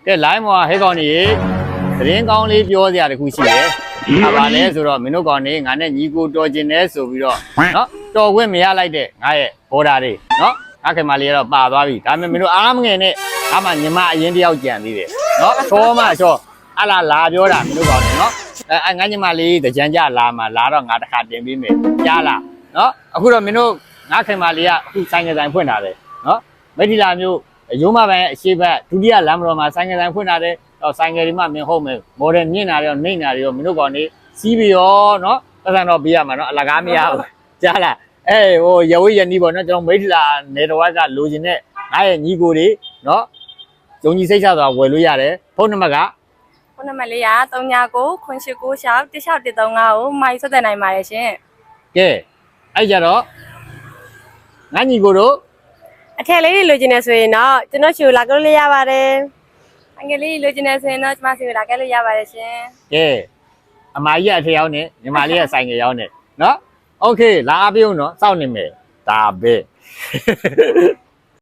cái lái mà hết con đi đến con điပြောra được खुशी đấy à bà lấy rồi mình nó còn đi ngắn này nhị cô cho trên đấy rồi bây giờ nó cho quên mình lại đấy ngay bỏ ra đi nó cái mà lấy rồi bà đi ta mình nó ám nghe này ám mà nhưng mà yên đi chuyện đi đấy nó cho mà cho à làပြောra mình nó còn nó anh ngay nhưng mà lấy để chân ra là mà lá đó ngã khát tiền bí mình ra là nóအခုတော့မင်းတို့ငါခင်မာလေးကအခုဆိုင်ငယ်ဆိုင်ဖွင့်တာတယ်နော်မိထီလာမျိုးရုံးမပိုင်းအရှိဘက်ဒုတိယလမ်းမတော်မှာဆိုင်ငယ်ဆိုင်ဖွင့်တာတယ်တော့ဆိုင်ငယ်ဒီမှာမင်းဟုတ်မယ်မော်ဒယ်မြင့်တာရောနှိမ့်တာရောမင်းတို့ကောင်နေစီးပြီးရောနော်ပတ်စံတော့ပေးရမှာနော်အလကားမရဘူးကြားလားဟိုရဝိရနီးပေါ့နော်ကျွန်တော်မိထီလာနေတော်ကလိုချင်တဲ့ငါရဲ့ညီကိုတွေနော်ဂျုံကြီးစိတ်ချသွားဝယ်လို့ရတယ်ဖုန်းနံပါတ်ကဖုန်းနံပါတ်လေးက3998961635ကိုမိုင်းဆက်တဲ့နိုင်ပါတယ်ရှင်ကဲအဲ့ကြတော့ငါညီကိုတို့အထက်လေးလိုချင်နေဆိုရင်တော့ကျွန်တော်ရှူလာကြလို့ရပါတယ်အငယ်လေးလိုချင်နေဆိုရင်တော့ကျွန်မစီလာကြလို့ရပါတယ်ရှင်ကဲအမကြီးအထက်ရောက်နေညီမလေးကဆိုင်ငယ်ရောက်နေနော်โอเคလာအားပြုံးနော်စောင့်နေမယ်ဒါပဲ